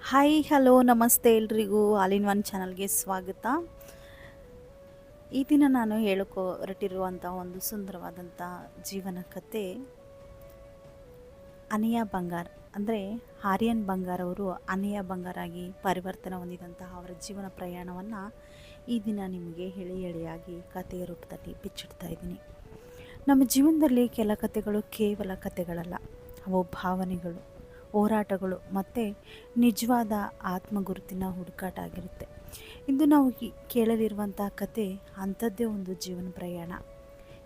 Hi hello ನಮಸ್ತೆ ಎಲ್ರಿಗೂ all in one ಚಾನಲ್ಗೆ ಸ್ವಾಗತ. ಈ ದಿನ ನಾನು ಹೊರಟಿರುವಂಥ ಒಂದು ಸುಂದರವಾದಂಥ ಜೀವನ ಕತೆ ಅನಯ ಬಂಗಾರ್. ಅಂದರೆ ಆರ್ಯನ್ ಬಂಗಾರ್ ಅವರು ಅನಯ ಬಂಗಾರ್ ಆಗಿ ಪರಿವರ್ತನೆ ಹೊಂದಿದಂತಹ ಅವರ ಜೀವನ ಪ್ರಯಾಣವನ್ನು ಈ ದಿನ ನಿಮಗೆ ಎಳೆಯಾಗಿ ಕಥೆಯ ರೂಪದಲ್ಲಿ ಬಿಚ್ಚಿಡ್ತಾ ಇದ್ದೀನಿ. ನಮ್ಮ ಜೀವನದಲ್ಲಿ ಕೆಲ ಕಥೆಗಳು ಕೇವಲ ಕಥೆಗಳಲ್ಲ, ಅವು ಭಾವನೆಗಳು, ಹೋರಾಟಗಳು ಮತ್ತು ನಿಜವಾದ ಆತ್ಮಗುರುತಿನ ಹುಡುಕಾಟ ಆಗಿರುತ್ತೆ. ಇಂದು ನಾವು ಕೇಳಲಿರುವಂಥ ಕತೆ ಅಂಥದ್ದೇ ಒಂದು ಜೀವನ ಪ್ರಯಾಣ.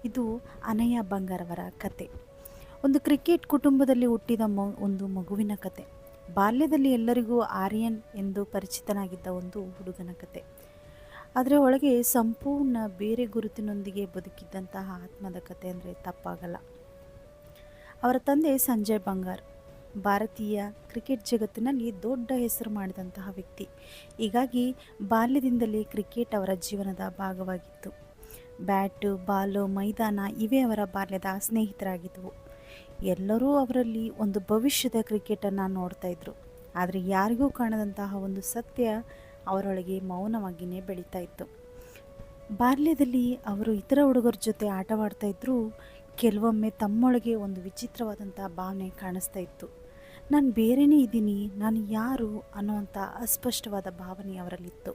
ಇದು ಅನಯ ಬಂಗಾರ್ ಅವರ ಕತೆ. ಒಂದು ಕ್ರಿಕೆಟ್ ಕುಟುಂಬದಲ್ಲಿ ಹುಟ್ಟಿದ ಒಂದು ಮಗುವಿನ ಕತೆ. ಬಾಲ್ಯದಲ್ಲಿ ಎಲ್ಲರಿಗೂ ಆರ್ಯನ್ ಎಂದು ಪರಿಚಿತನಾಗಿದ್ದ ಒಂದು ಹುಡುಗನ ಕತೆ. ಅದರ ಒಳಗೆ ಸಂಪೂರ್ಣ ಬೇರೆ ಗುರುತಿನೊಂದಿಗೆ ಬದುಕಿದ್ದಂತಹ ಆತ್ಮದ ಕತೆ ಅಂದರೆ ತಪ್ಪಾಗಲ್ಲ. ಅವರ ತಂದೆ ಸಂಜಯ್ ಬಂಗಾರ್ ಭಾರತೀಯ ಕ್ರಿಕೆಟ್ ಜಗತ್ತಿನಲ್ಲಿ ದೊಡ್ಡ ಹೆಸರು ಮಾಡಿದಂತಹ ವ್ಯಕ್ತಿ. ಹೀಗಾಗಿ ಬಾಲ್ಯದಿಂದಲೇ ಕ್ರಿಕೆಟ್ ಅವರ ಜೀವನದ ಭಾಗವಾಗಿತ್ತು. ಬ್ಯಾಟು, ಬಾಲು, ಮೈದಾನ ಇವೇ ಅವರ ಬಾಲ್ಯದ ಸ್ನೇಹಿತರಾಗಿದ್ದವು. ಎಲ್ಲರೂ ಅವರಲ್ಲಿ ಒಂದು ಭವಿಷ್ಯದ ಕ್ರಿಕೆಟನ್ನು ನೋಡ್ತಾ ಇದ್ರು. ಆದರೆ ಯಾರಿಗೂ ಕಾಣದಂತಹ ಒಂದು ಸತ್ಯ ಅವರೊಳಗೆ ಮೌನವಾಗಿಯೇ ಬೆಳೀತಾ ಇತ್ತು. ಬಾಲ್ಯದಲ್ಲಿ ಅವರು ಇತರ ಹುಡುಗರ ಜೊತೆ ಆಟವಾಡ್ತಾ ಇದ್ದರೂ ಕೆಲವೊಮ್ಮೆ ತಮ್ಮೊಳಗೆ ಒಂದು ವಿಚಿತ್ರವಾದಂಥ ಭಾವನೆ ಕಾಣಿಸ್ತಾ ಇತ್ತು. ನಾನು ಬೇರೆಯೇ ಇದ್ದೀನಿ, ನಾನು ಯಾರು ಅನ್ನುವಂಥ ಅಸ್ಪಷ್ಟವಾದ ಭಾವನೆ ಅವರಲ್ಲಿತ್ತು.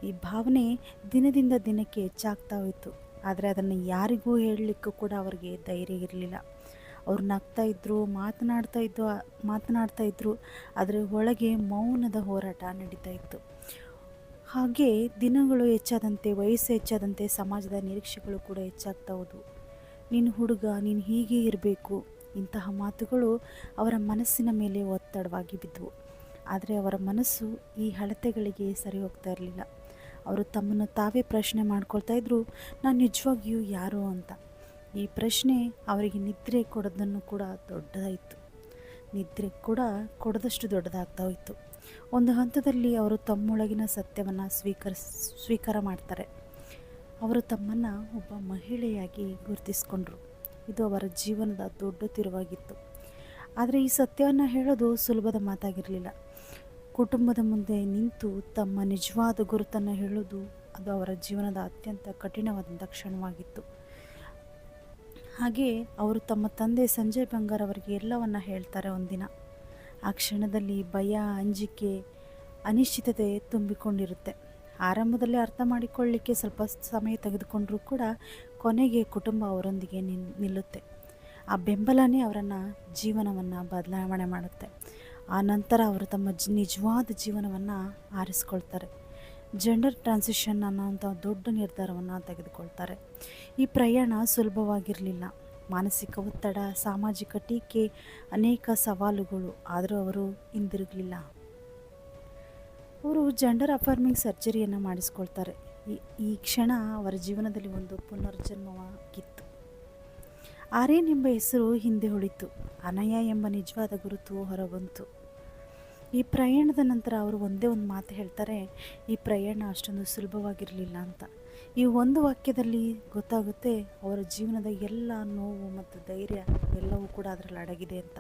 ಈ ಭಾವನೆ ದಿನದಿಂದ ದಿನಕ್ಕೆ ಹೆಚ್ಚಾಗ್ತಾ ಹೋಯಿತು. ಆದರೆ ಅದನ್ನು ಯಾರಿಗೂ ಹೇಳಲಿಕ್ಕೂ ಕೂಡ ಅವರಿಗೆ ಧೈರ್ಯ ಇರಲಿಲ್ಲ. ಅವ್ರು ನಗ್ತಾ ಇದ್ದರು, ಮಾತನಾಡ್ತಾ ಇದ್ದರು, ಆದರೆ ಒಳಗೆ ಮೌನದ ಹೋರಾಟ ನಡೀತಾ ಇತ್ತು. ಹಾಗೆ ದಿನಗಳು ಹೆಚ್ಚಾದಂತೆ, ವಯಸ್ಸು ಹೆಚ್ಚಾದಂತೆ ಸಮಾಜದ ನಿರೀಕ್ಷೆಗಳು ಕೂಡ ಹೆಚ್ಚಾಗ್ತಾ ಹೋದವು. ನೀನು ಹುಡುಗ, ನೀನು ಹೀಗೆ ಇರಬೇಕು, ಇಂತಹ ಮಾತುಗಳು ಅವರ ಮನಸ್ಸಿನ ಮೇಲೆ ಒತ್ತಡವಾಗಿ ಬಿದ್ದವು. ಆದರೆ ಅವರ ಮನಸ್ಸು ಈ ಅಳತೆಗಳಿಗೆ ಸರಿ ಹೋಗ್ತಾ ಇರಲಿಲ್ಲ. ಅವರು ತಮ್ಮನ್ನು ತಾವೇ ಪ್ರಶ್ನೆ ಮಾಡ್ಕೊಳ್ತಾ ಇದ್ರು, ನಾನು ನಿಜವಾಗಿಯೂ ಯಾರು ಅಂತ. ಈ ಪ್ರಶ್ನೆ ಅವರಿಗೆ ನಿದ್ರೆ ಕೊಡೋದನ್ನು ಕೂಡ ದೊಡ್ಡದಾಯಿತು. ನಿದ್ರೆ ಕೂಡ ಕೊಡದಷ್ಟು ದೊಡ್ಡದಾಗ್ತಾ ಹೋಯಿತು. ಒಂದು ಹಂತದಲ್ಲಿ ಅವರು ತಮ್ಮೊಳಗಿನ ಸತ್ಯವನ್ನು ಸ್ವೀಕಾರ ಮಾಡ್ತಾರೆ. ಅವರು ತಮ್ಮನ್ನು ಒಬ್ಬ ಮಹಿಳೆಯಾಗಿ ಗುರುತಿಸ್ಕೊಂಡ್ರು. ಇದು ಅವರ ಜೀವನದ ದೊಡ್ಡ ತಿರುವಾಗಿತ್ತು. ಆದರೆ ಈ ಸತ್ಯವನ್ನು ಹೇಳೋದು ಸುಲಭದ ಮಾತಾಗಿರಲಿಲ್ಲ. ಕುಟುಂಬದ ಮುಂದೆ ನಿಂತು ತಮ್ಮ ನಿಜವಾದ ಗುರುತನ್ನು ಹೇಳೋದು ಅದು ಅವರ ಜೀವನದ ಅತ್ಯಂತ ಕಠಿಣವಾದಂಥ ಕ್ಷಣವಾಗಿತ್ತು. ಹಾಗೆ ಅವರು ತಮ್ಮ ತಂದೆ ಸಂಜಯ್ ಬಂಗಾರ್ ಅವರಿಗೆ ಎಲ್ಲವನ್ನು ಹೇಳ್ತಾರೆ ಒಂದಿನ. ಆ ಕ್ಷಣದಲ್ಲಿ ಭಯ, ಅಂಜಿಕೆ, ಅನಿಶ್ಚಿತತೆ ತುಂಬಿಕೊಂಡಿರುತ್ತೆ. ಆರಂಭದಲ್ಲಿ ಅರ್ಥ ಮಾಡಿಕೊಳ್ಳಲಿಕ್ಕೆ ಸ್ವಲ್ಪ ಸಮಯ ತೆಗೆದುಕೊಂಡರೂ ಕೂಡ ಕೊನೆಗೆ ಕುಟುಂಬ ಅವರೊಂದಿಗೆ ನಿಲ್ಲುತ್ತೆ. ಆ ಬೆಂಬಲನೇ ಅವರನ್ನು ಜೀವನವನ್ನು ಬದಲಾವಣೆ ಮಾಡುತ್ತೆ. ಆ ನಂತರ ಅವರು ತಮ್ಮ ನಿಜವಾದ ಜೀವನವನ್ನು ಆರಿಸ್ಕೊಳ್ತಾರೆ. ಜೆಂಡರ್ ಟ್ರಾನ್ಸಿಷನ್ ಅನ್ನೋಂಥ ದೊಡ್ಡ ನಿರ್ಧಾರವನ್ನು ತೆಗೆದುಕೊಳ್ತಾರೆ. ಈ ಪ್ರಯಾಣ ಸುಲಭವಾಗಿರಲಿಲ್ಲ. ಮಾನಸಿಕ ಒತ್ತಡ, ಸಾಮಾಜಿಕ ಟೀಕೆ, ಅನೇಕ ಸವಾಲುಗಳು. ಆದರೂ ಅವರು ಹಿಂದಿರುಗಲಿಲ್ಲ. ಅವರು ಜೆಂಡರ್ ಅಫರ್ಮಿಂಗ್ ಸರ್ಜರಿಯನ್ನು ಮಾಡಿಸ್ಕೊಳ್ತಾರೆ. ಈ ಕ್ಷಣ ಅವರ ಜೀವನದಲ್ಲಿ ಒಂದು ಪುನರ್ಜನ್ಮವಾಗಿತ್ತು. ಆರ್ಯನ್ ಎಂಬ ಹೆಸರು ಹಿಂದೆ ಉಳಿತು. ಅನಯ ಎಂಬ ನಿಜವಾದ ಗುರುತು ಹೊರಬಂತು. ಈ ಪ್ರಯಾಣದ ನಂತರ ಅವರು ಒಂದೇ ಒಂದು ಮಾತು ಹೇಳ್ತಾರೆ, ಈ ಪ್ರಯಾಣ ಅಷ್ಟೊಂದು ಸುಲಭವಾಗಿರಲಿಲ್ಲ ಅಂತ. ಈ ಒಂದು ವಾಕ್ಯದಲ್ಲಿ ಗೊತ್ತಾಗುತ್ತೆ ಅವರ ಜೀವನದ ಎಲ್ಲ ನೋವು ಮತ್ತು ಧೈರ್ಯ ಎಲ್ಲವೂ ಕೂಡ ಅದರಲ್ಲಿ ಅಡಗಿದೆ ಅಂತ.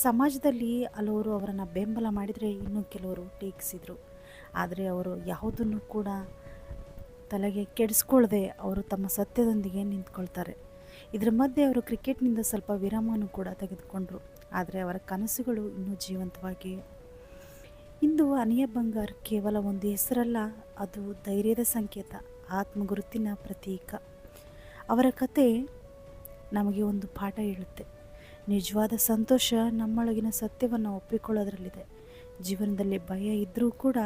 ಸಮಾಜದಲ್ಲಿ ಹಲವರು ಅವರನ್ನು ಬೆಂಬಲ ಮಾಡಿದರೆ ಇನ್ನೂ ಕೆಲವರು ಟೀಕಿಸಿದರು. ಆದರೆ ಅವರು ಯಾವುದನ್ನು ಕೂಡ ತಲೆಗೆ ಕೆಡಿಸ್ಕೊಳ್ಳದೆ ಅವರು ತಮ್ಮ ಸತ್ಯದೊಂದಿಗೆ ನಿಂತ್ಕೊಳ್ತಾರೆ. ಇದರ ಮಧ್ಯೆ ಅವರು ಕ್ರಿಕೆಟ್ನಿಂದ ಸ್ವಲ್ಪ ವಿರಾಮವನ್ನು ಕೂಡ ತೆಗೆದುಕೊಂಡರು. ಆದರೆ ಅವರ ಕನಸುಗಳು ಇನ್ನೂ ಜೀವಂತವಾಗಿವೆ. ಇಂದು ಅನಯ ಬಂಗಾರ್ ಕೇವಲ ಒಂದು ಹೆಸರಲ್ಲ, ಅದು ಧೈರ್ಯದ ಸಂಕೇತ, ಆತ್ಮಗುರುತಿನ ಪ್ರತೀಕ. ಅವರ ಕತೆ ನಮಗೆ ಒಂದು ಪಾಠ ಹೇಳುತ್ತೆ. ನಿಜವಾದ ಸಂತೋಷ ನಮ್ಮೊಳಗಿನ ಸತ್ಯವನ್ನು ಒಪ್ಪಿಕೊಳ್ಳೋದ್ರಲ್ಲಿದೆ. ಜೀವನದಲ್ಲಿ ಭಯ ಇದ್ದರೂ ಕೂಡ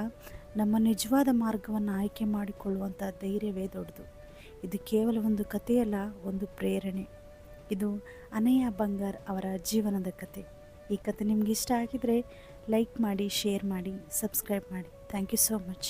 ನಮ್ಮ ನಿಜವಾದ ಮಾರ್ಗವನ್ನು ಆಯ್ಕೆ ಮಾಡಿಕೊಳ್ಳುವಂಥ ಧೈರ್ಯವೇ ದೊಡ್ಡದು. ಇದು ಕೇವಲ ಒಂದು ಕಥೆಯಲ್ಲ, ಒಂದು ಪ್ರೇರಣೆ. ಇದು ಅನಯ ಬಂಗಾರ್ ಅವರ ಜೀವನದ ಕತೆ. ಈ ಕತೆ ನಿಮ್ಗೆ ಇಷ್ಟ ಆಗಿದರೆ ಲೈಕ್ ಮಾಡಿ, ಶೇರ್ ಮಾಡಿ, ಸಬ್ಸ್ಕ್ರೈಬ್ ಮಾಡಿ. Thank you so much.